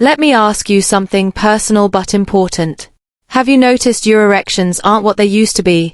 Let me ask you something personal but important. Have you noticed your erections aren't what they used to be?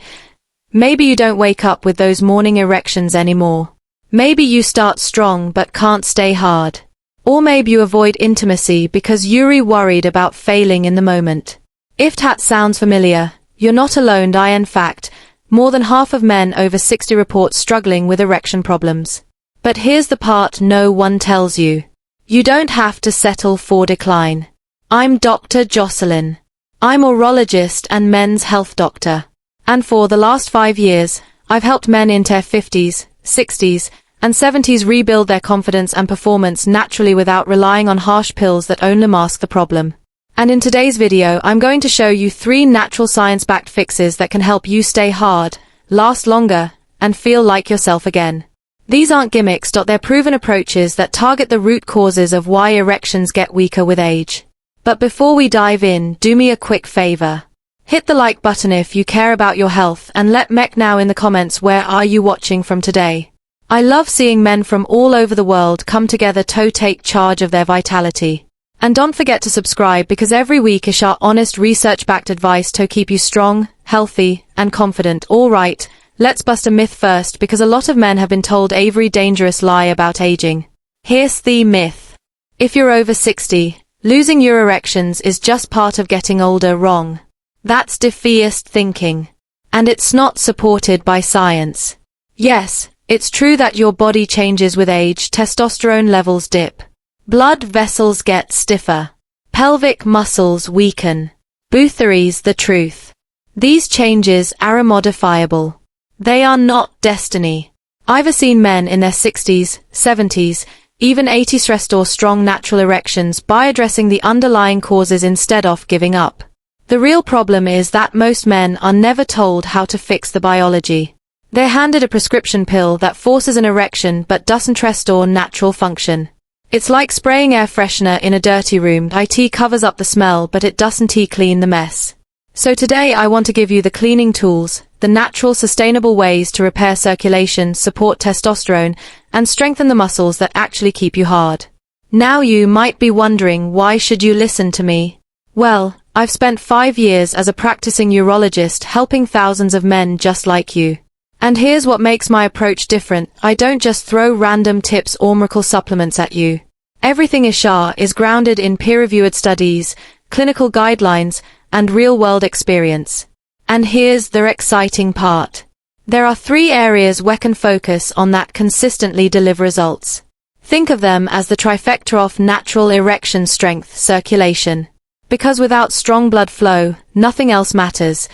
Maybe you don't wake up with those morning erections anymore. Maybe you start strong but can't stay hard. Or maybe you avoid intimacy because you're worried about failing in the moment. If that sounds familiar, you're not alone. In fact, more than half of men over 60 report struggling with erection problems. But here's the part no one tells you. You don't have to settle for decline. I'm Dr. Jocelyn. I'm a urologist and men's health doctor. And for the last 5 years, I've helped men in their 50s, 60s, and 70s rebuild their confidence and performance naturally without relying on harsh pills that only mask the problem. And in today's video, I'm going to show you 3 natural science-backed fixes that can help you stay hard, last longer, and feel like yourself again. These aren't gimmicks. They're proven approaches that target the root causes of why erections get weaker with age. But before we dive in, do me a quick favor. Hit the like button if you care about your health, and let me know in the comments where are you watching from today. I love seeing men from all over the world come together to take charge of their vitality. And don't forget to subscribe because every week is our honest research-backed advice to keep you strong, healthy, and confident. Alright, let's bust a myth first because a lot of men have been told a very dangerous lie about aging. Here's the myth. If you're over 60, losing your erections is just part of getting older. Wrong. That's defeatist thinking. And it's not supported by science. Yes, it's true that your body changes with age. Testosterone levels dip. Blood vessels get stiffer. Pelvic muscles weaken. Buthyres the truth. These changes are modifiable. They are not destiny. I've seen men in their 60s, 70s, even 80s restore strong natural erections by addressing the underlying causes instead of giving up. The real problem is that most men are never told how to fix the biology. They're handed a prescription pill that forces an erection but doesn't restore natural function. It's like spraying air freshener in a dirty room. It covers up the smell but it doesn't clean the mess. So today I want to give you the cleaning tools, the natural sustainable ways to repair circulation, support testosterone, and strengthen the muscles that actually keep you hard. Now you might be wondering, why should you listen to me? Well, I've spent 5 years as a practicing urologist helping thousands of men just like you. And here's what makes my approach different. I don't just throw random tips or miracle supplements at you. Everything is grounded in peer-reviewed studies, clinical guidelines, and real-world experience. And here's the exciting part. There are 3 areas we can focus on that consistently deliver results. Think of them as the trifecta of natural erection strength, circulation. Because without strong blood flow, nothing else matters.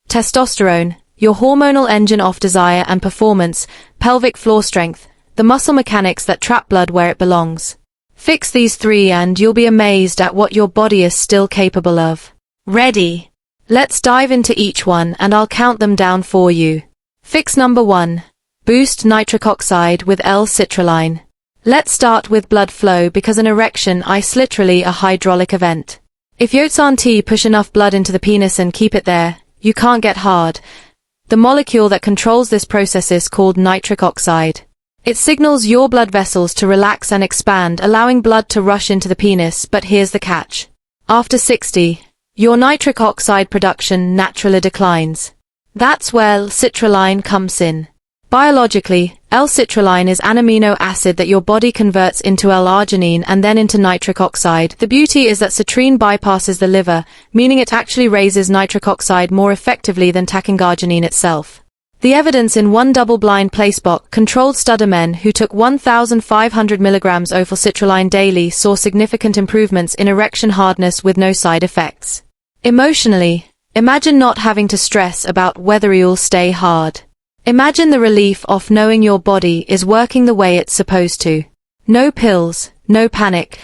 Testosterone, your hormonal engine of desire and performance, pelvic floor strength, the muscle mechanics that trap blood where it belongs. Fix these 3 and you'll be amazed at what your body is still capable of. Ready? Let's dive into each one and I'll count them down for you. Fix number 1. Boost nitric oxide with L-citrulline. Let's start with blood flow because an erection is literally a hydraulic event. If you can't push enough blood into the penis and keep it there, you can't get hard. The molecule that controls this process is called nitric oxide. It signals your blood vessels to relax and expand, allowing blood to rush into the penis, but here's the catch. After 60, your nitric oxide production naturally declines. That's where L-citrulline comes in. Biologically, L-citrulline is an amino acid that your body converts into L-arginine and then into nitric oxide. The beauty is that citrine bypasses the liver, meaning it actually raises nitric oxide more effectively than taking arginine itself. The evidence in one double-blind placebo controlled study men who took 1,500 mg of L-citrulline daily saw significant improvements in erection hardness with no side effects. Emotionally, imagine not having to stress about whether you'll stay hard. Imagine the relief of knowing your body is working the way it's supposed to. No pills, no panic.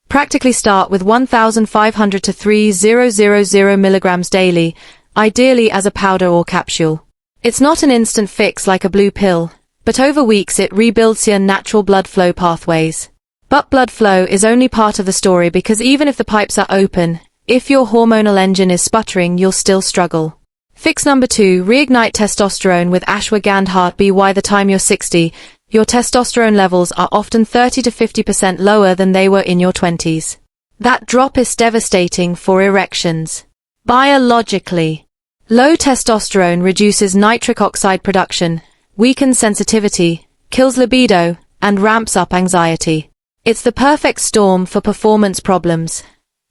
Practically start with 1,500 to 3,000 milligrams daily, ideally as a powder or capsule. It's not an instant fix like a blue pill, but over weeks it rebuilds your natural blood flow pathways. But blood flow is only part of the story because even if the pipes are open, if your hormonal engine is sputtering, you'll still struggle. Fix number 2, reignite testosterone with ashwagandha. By the time you're 60, your testosterone levels are often 30 to 50% lower than they were in your 20s. That drop is devastating for erections. Biologically, low testosterone reduces nitric oxide production, weakens sensitivity, kills libido, and ramps up anxiety. It's the perfect storm for performance problems.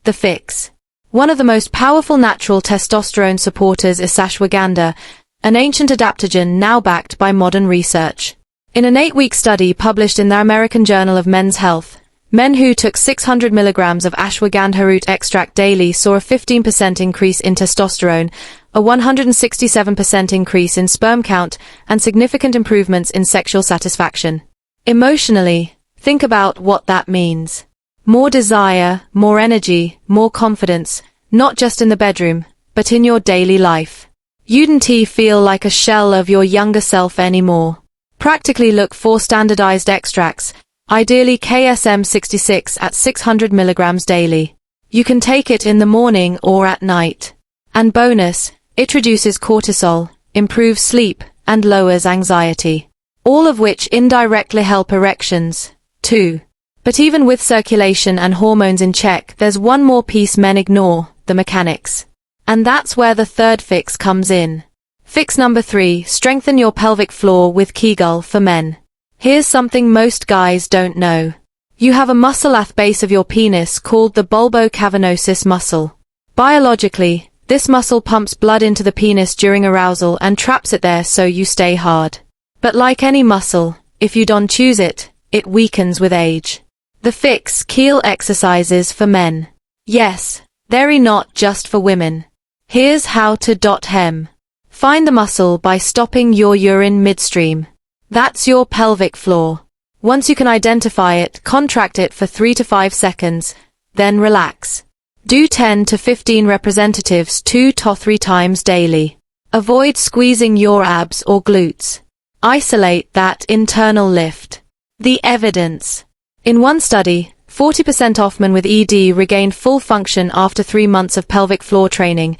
The fix. One of the most powerful natural testosterone supporters is ashwagandha, an ancient adaptogen now backed by modern research. In an 8-week study published in the American Journal of Men's Health, men who took 600 milligrams of ashwagandha root extract daily saw a 15% increase in testosterone, a 167% increase in sperm count, and significant improvements in sexual satisfaction. Emotionally, think about what that means. More desire, more energy, more confidence, not just in the bedroom, but in your daily life. You don't feel like a shell of your younger self anymore. Practically look for standardized extracts, ideally KSM 66 at 600 milligrams daily. You can take it in the morning or at night. And bonus, it reduces cortisol, improves sleep, and lowers anxiety. All of which indirectly help erections, too. But even with circulation and hormones in check, there's one more piece men ignore, the mechanics. And that's where the third fix comes in. Fix number 3, strengthen your pelvic floor with Kegel for men. Here's something most guys don't know. You have a muscle at the base of your penis called the bulbocavernosus muscle. Biologically, this muscle pumps blood into the penis during arousal and traps it there so you stay hard. But like any muscle, if you don't choose it, it weakens with age. The fix, Kegel exercises for men. Yes, they're not just for women. Here's how to hem. Find the muscle by stopping your urine midstream. That's your pelvic floor. Once you can identify it, contract it for 3 to 5 seconds, then relax. Do 10 to 15 representatives 2 to 3 times daily. Avoid squeezing your abs or glutes. Isolate that internal lift. The evidence. In one study, 40% of men with ED regained full function after 3 months of pelvic floor training.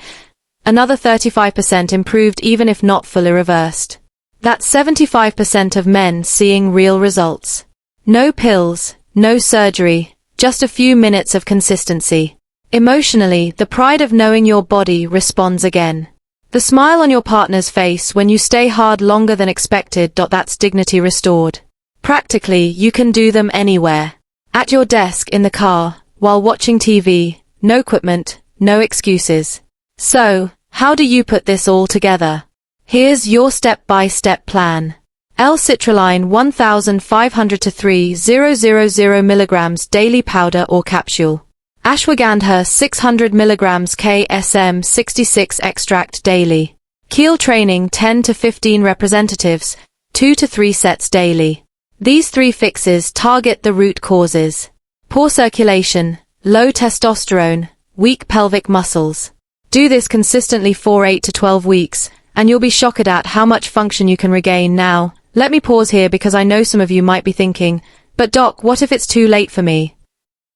Another 35% improved even if not fully reversed. That's 75% of men seeing real results. No pills, no surgery, just a few minutes of consistency. Emotionally, the pride of knowing your body responds again. The smile on your partner's face when you stay hard longer than expected. That's dignity restored. Practically, you can do them anywhere. At your desk, in the car, while watching TV, no equipment, no excuses. So, how do you put this all together? Here's your step-by-step plan. L-citrulline 1500 to 3000 milligrams daily powder or capsule. Ashwagandha 600 milligrams KSM 66 extract daily. Kegel training 10 to 15 representatives, 2 to 3 sets daily. These 3 fixes target the root causes. Poor circulation, low testosterone, weak pelvic muscles. Do this consistently for 8 to 12 weeks, and you'll be shocked at how much function you can regain. Now, let me pause here because I know some of you might be thinking, but doc, what if it's too late for me?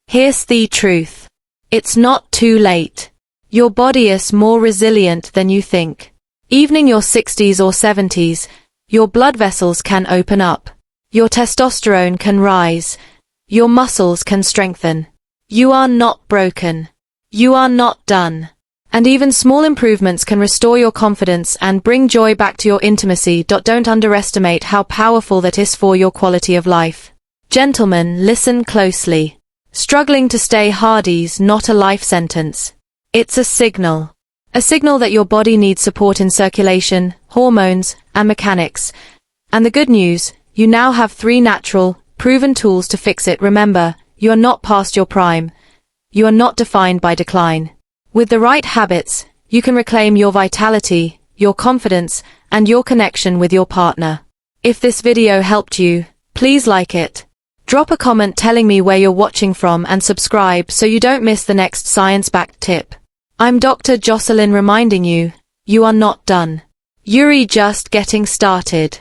Here's the truth. It's not too late. Your body is more resilient than you think. Even in your 60s or 70s, your blood vessels can open up. Your testosterone can rise. Your muscles can strengthen. You are not broken. You are not done. And even small improvements can restore your confidence and bring joy back to your intimacy. Don't underestimate how powerful that is for your quality of life. Gentlemen, listen closely. Struggling to stay hardy's not a life sentence. It's a signal. A signal that your body needs support in circulation, hormones, and mechanics. And the good news, you now have 3 natural, proven tools to fix it. Remember, you are not past your prime. You are not defined by decline. With the right habits, you can reclaim your vitality, your confidence, and your connection with your partner. If this video helped you, please like it. Drop a comment telling me where you're watching from and subscribe so you don't miss the next science-backed tip. I'm Dr. Jocelyn reminding you, you are not done. You're just getting started.